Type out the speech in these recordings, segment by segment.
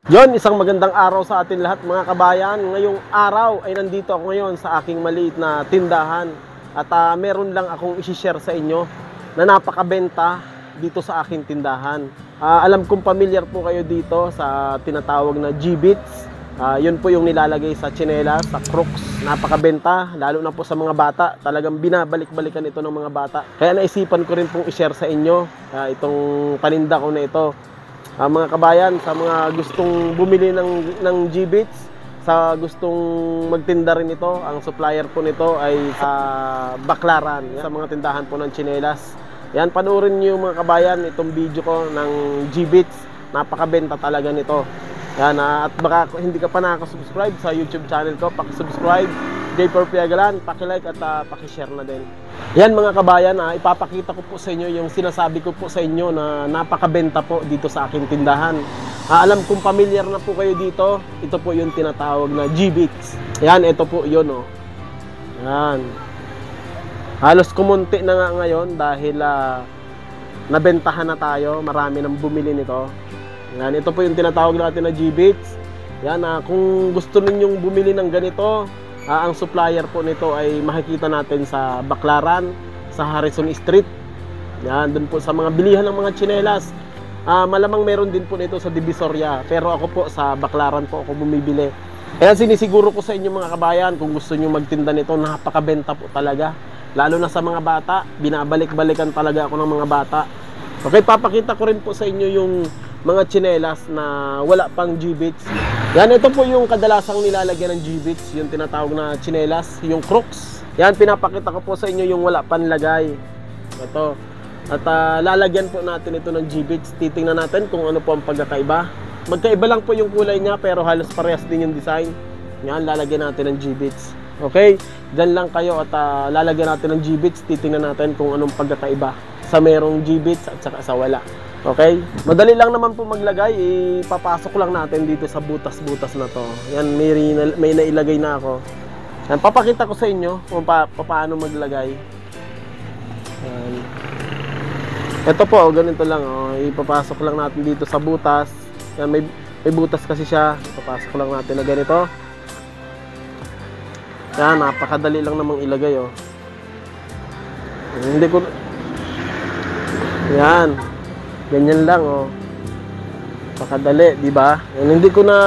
Yon, isang magandang araw sa atin lahat mga kabayan. Ngayong araw ay nandito ako ngayon sa aking maliit na tindahan. At meron lang akong isi-share sa inyo na napakabenta dito sa aking tindahan. Alam kong familiar po kayo dito sa tinatawag na G-Beats. Yun po yung nilalagay sa tsinelas, sa Crocs. Napakabenta, lalo na po sa mga bata. Talagang binabalik-balikan ito ng mga bata. Kaya naisipan ko rin pong i-share sa inyo itong paninda ko na ito. Mga kabayan, sa mga gustong bumili ng G-Beats, sa gustong magtinda rin ito, ang supplier po nito ay sa Baclaran, sa mga tindahan po ng tsinelas. Yan, panoorin niyo mga kabayan itong video ko ng G-Beats. Napakabenta talaga nito. Yan, at baka hindi ka pa nakaka-subscribe sa YouTube channel ko, paki-subscribe, J4 Piagalan, paki-like at paki-share na din. Yan mga kabayan, ipapakita ko po sa inyo yung sinasabi ko po sa inyo na napakabenta po dito sa aking tindahan. Alam kong familiar na po kayo dito. Ito po yung tinatawag na G-Beats. Yan, ito po yun, oh. Yan. Halos kumunti na nga ngayon dahil nabentahan na tayo. Marami nang bumili nito. Yan, ito po yung tinatawag natin na G-Beats. Yan, kung gusto ninyong bumili ng ganito, ang supplier po nito ay makikita natin sa Baclaran, sa Harrison Street. Yan, dun po sa mga bilihan ng mga tsinelas. Malamang meron din po nito sa Divisoria, pero ako po sa Baclaran po ako bumibili. Kaya sinisiguro ko sa inyo mga kabayan, kung gusto niyo magtinda nito, napakabenta po talaga. Lalo na sa mga bata, binabalik-balikan talaga ako ng mga bata. Okay, papakita ko rin po sa inyo yung mga tsinelas na wala pang G-Beats. Yan, ito po yung kadalasang nilalagyan ng G-Beats, yung tinatawag na tsinelas, yung Crocs. Yan, pinapakita ko po sa inyo yung wala pang lagay. Ito. At lalagyan po natin ito ng G-Beats. Titingnan natin kung ano po ang pagkakaiba. Magkaiba lang po yung kulay niya, pero halos parehas din yung design. Yan, lalagyan natin ng G-Beats. Okay, dyan lang kayo at lalagyan natin ng G-Beats. Titingnan natin kung anong pagkakaiba sa merong G-Beats at saka sa wala. Okay, madali lang naman po maglagay. Ipapasok lang natin dito sa butas-butas na to. Yan, may nailagay na ako. Yan, papakita ko sa inyo kung paano maglagay. Yan. Ito po, ganito lang, oh. Ipapasok lang natin dito sa butas. Yan, may butas kasi siya. Ipapasok lang natin na ganito. Yan, napakadali lang namang ilagay, oh. Hindi ko... Yan. Ganyan lang, oh. Napakadali, di ba? Hindi ko na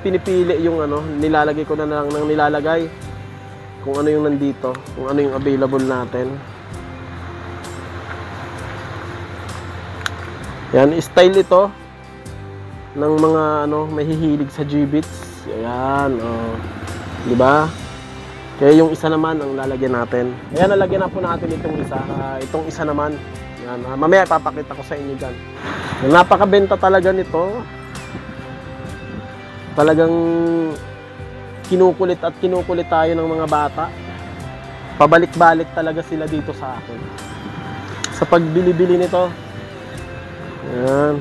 pinipili yung ano, nilalagay ko na lang ng nilalagay. Kung ano yung nandito, kung ano yung available natin. Yan, style ito ng mga ano, mahihilig sa G-Beats. Ayan, oh. Di ba? Kaya yung isa naman ang lalagyan natin. Ayan, nalagyan na po natin itong isa. Itong isa naman. Yan, mamaya ipapakita ko sa inyo dyan. Napakabenta talaga nito. Talagang kinukulit at kinukulit tayo ng mga bata. Pabalik-balik talaga sila dito sa akin sa pagbili-bili nito. Yan.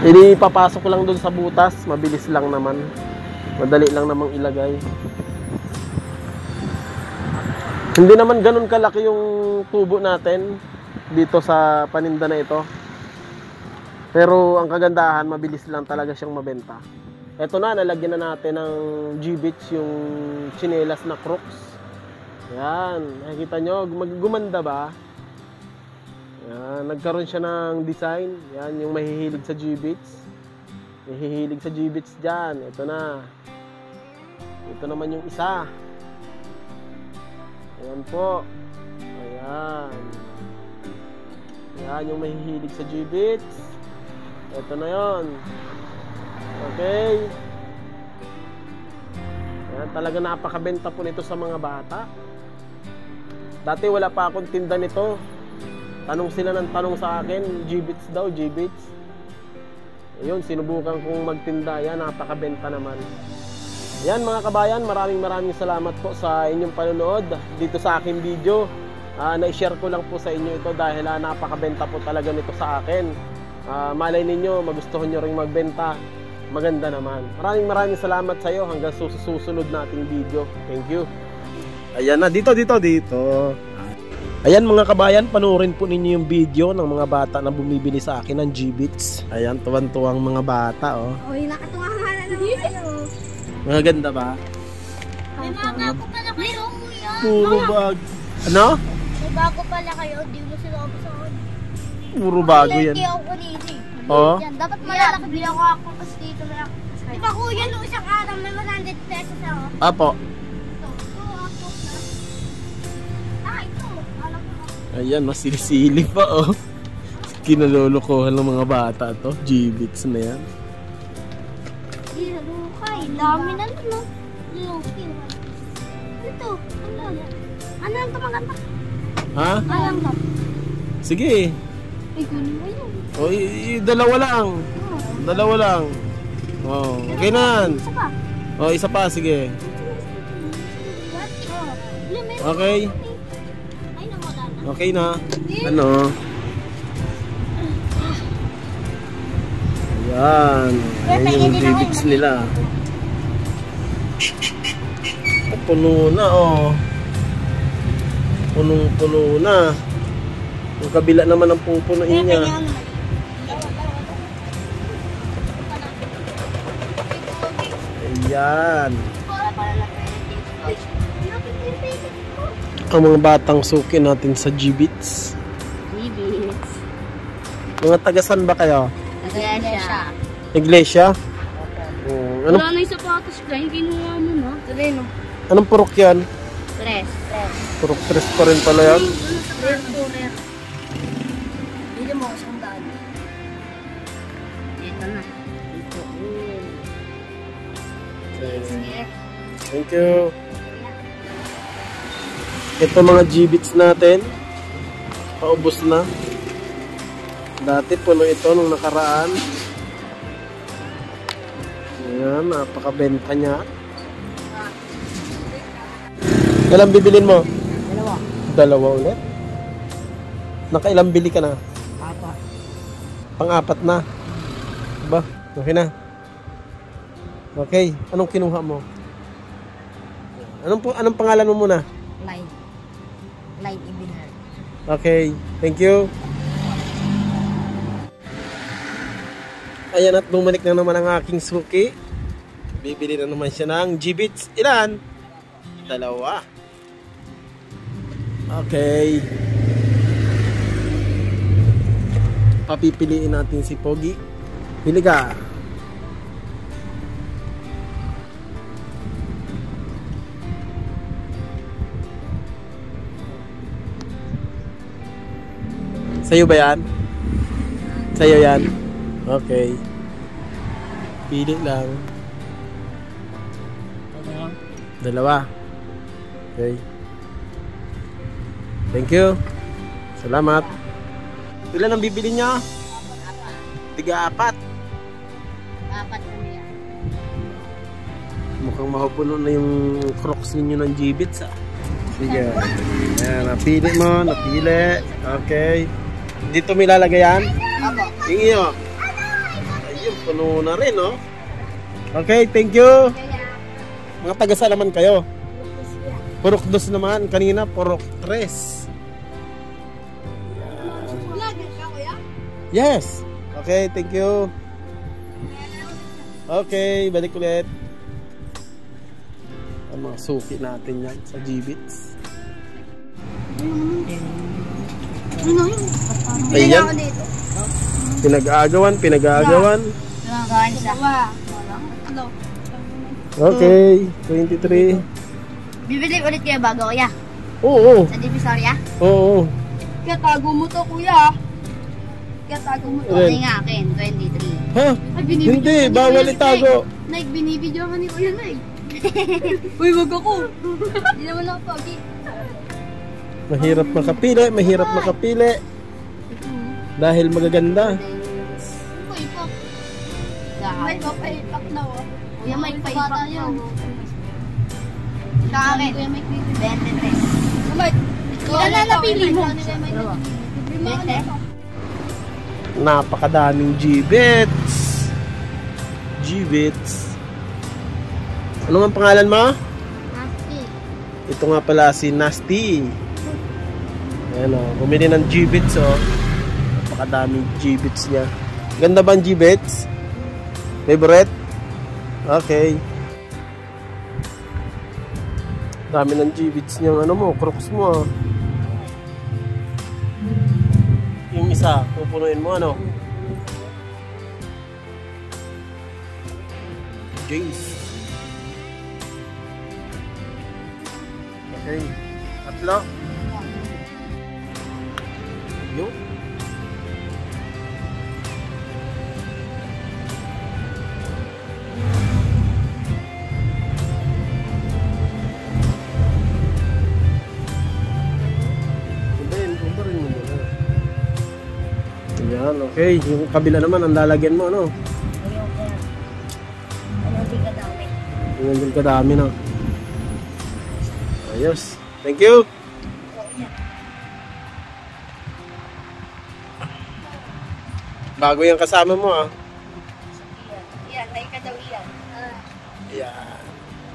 Ipapasok ko lang dun sa butas. Mabilis lang naman. Madali lang namang ilagay. Hindi naman ganun kalaki yung tubo natin dito sa paninda na ito. Pero ang kagandahan, mabilis lang talaga siyang mabenta. Ito na, nalagyan na natin ng G-Beats yung tsinelas na Crocs. Yan, nakikita nyo, gumanda ba? Yan, nagkaroon siya ng design. Yan, yung mahihilig sa G-Beats. Mahihilig sa G-Beats dyan. Ito na. Ito naman yung isa. Ayan po. Ayan. Ayan yung mahihilig sa G-Beats. Ito na yon. Okay. Ayan, talaga napakabenta po nito sa mga bata. Dati wala pa akong tinda nito. Tanong sila ng tanong sa akin, G-Beats daw, G-Beats. Ayun, sinubukan kong magtinda. Ayan, napakabenta naman. Yan mga kabayan, maraming salamat po sa inyong panonood dito sa aking video. Na-share ko lang po sa inyo ito dahil napakabenta po talaga nito sa akin. Malay ninyo, magustuhan nyo ring magbenta. Maganda naman. Maraming salamat sa iyo hanggang susunod nating video. Thank you. Ayan na, dito. Ayan mga kabayan, panoorin po ninyo yung video ng mga bata na bumibili sa akin ng G-Bits. Ayan, tuwan-tuwang mga bata, oh. Uy, nakatuwa nga na naman kayo. Mga ganda ba? May mga bago pala kayo, kuya. Puro bag. Ano? May bago pala kayo, di mo sila ako sa akin. Puro bago yan. Hindi ako kunisi. Oo. Yan, dapat malalaki. Bili ako kasi dito na lang. Diba kuya, nung isang araw may 100 pesos ako. Apo. Ito, ako na. Ito. Alam ko. Ayan, masilisili pa, oh. Kinalolokohan ng mga bata to. G-Bits na yan. Hindi, nalukay. Dami na nun, no? Lukay. Ito. Ano ang tumaganda? Ha? Alam mo. Sige. Ay, kunin mo yun. O, dalawa lang. Dalawa lang. Oh, okay na yan. Isa pa. Oh, isa pa, sige. Okay. Ay, nawala na. Okay na. Ano? Ayan. Ayan yung G-Bits nila. Oh, puno na, oh. Punong-puno na. Yung kabila naman ang pupunuin niya. Ayan. Ang mga batang suki natin sa G-Bits. G-Bits. Mga tagasan ba kayo? Iglesia. Iglesia? Anong, Wala na yung sapatos ka, yung kinuha mo na. Tuloy no. anong purok yan? Tres. Purok 3 pa rin pala yan. Hindi mo isang daan. Ito na. Ito. Okay. Thank you. Ito mga G-Bits natin. Paubos na. Dati puno ito nung nakaraan. Ayan, napakabenta niya. Kailan bibilin mo? Dalawa ulit? Nakailang bili ka na? Apat. Pang-apat na. Diba? Okay na. Okay. Anong kinuha mo? Anong pangalan mo muna? Light Ibinal. Okay. Thank you. Ayan at bumalik na naman ang aking suki. Bibili na naman siya ng G-Bits. Ilan? Dalawa. Okay. Papipiliin natin si Pogi. Pili ka. Sa'yo ba yan? Sa'yo yan? Okay. Pili lang. Dalawa. Okay. Thank you. Salamat. Ilan ang bibili niya? Tiga-apat. Apat kami yan. Mukhang mahupuno na yung Crocs ninyo ng G-Bits, ah. Sige. Ayan, napili mo. Napili. Okay. Dito may lalagay yan? Opo. Yung iyo. Ayun, puno na rin, oh. Okay, thank you. Mga taga-salaman kayo. Purok 2 naman. Kanina, purok 3. Vlogger ka, kuya? Yes. Okay, thank you. Okay, balik ulit. Ang mga suki natin yan sa G-Bits. Ano yun? Ayan. Pinag-aagawan, pinag-aagawan. Gawin siya. Okay, 23. Bibili ulit kayo bago, kuya? Oo, Sa Divisoria? oo. Kaya tago mo to, kuya. Kaya tago mo to. Ilan? Hindi nga akin, 23. Ha? Ay, binibidyo Hindi, ka ni bawal Kuya, itago. Nike, binibidyo ka ni Kuya, Nike. Uy, wag ako. Hindi naman ako pogi. Mahirap makapili, mahirap makapili. Dahil magaganda. Uy, po. May papaipak na, oh. Kuya, may paipak na. Sa akin, 23. Ilan na napili mo? 20. Napakadaming G-Bits. G-Bits. Ano nga pangalan mo? Nasty. Ito nga pala si Nasty. Ayan o, bumili ng G-Bits o. Napakadaming G-Bits niya. Ganda ba ang G-Bits? Favorite? Okay. Dami ng G-Bits niyang ano mo, Crocs mo ah. Yung isa, pupunuin mo ano? Jace. Okay. Tatlo. Yun. Ayan, okay. Yung kabila naman, ang lalagyan mo, ano? Ganyan din kadami, no? Ayos. Thank you! Bago yung kasama mo, ah. Iyan, may ka daw iyan. Ayan.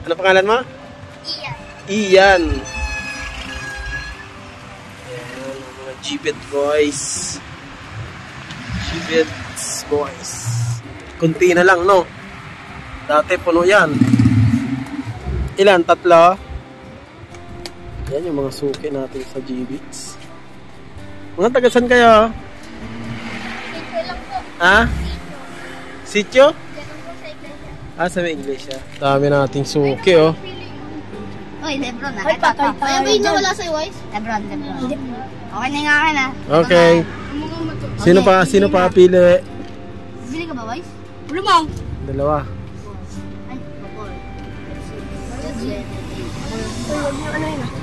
Ano pangalan mo? Iyan. Ian. Ayan, mga G-Bit boys. G-Bits boys. Kunti na lang, no? Dati puno yan. Ilan? Tatlo? Yan yung mga suki natin sa G-Bits. Mga tagasan kayo? Ito lang po. Ha? Sityo? Ganun po sa iglesia. Ah, sa iglesia. Dami nating suki, oh. Oy, Lebron na. Ay, patay tayo. Ay, may nawala sa'yo, Wise? Lebron. Okay na yung akin, ha? Okay. Sino pa pili? Bili ka ba, Wise? Limang. Dalawa. Ay, bakol. Ano yun?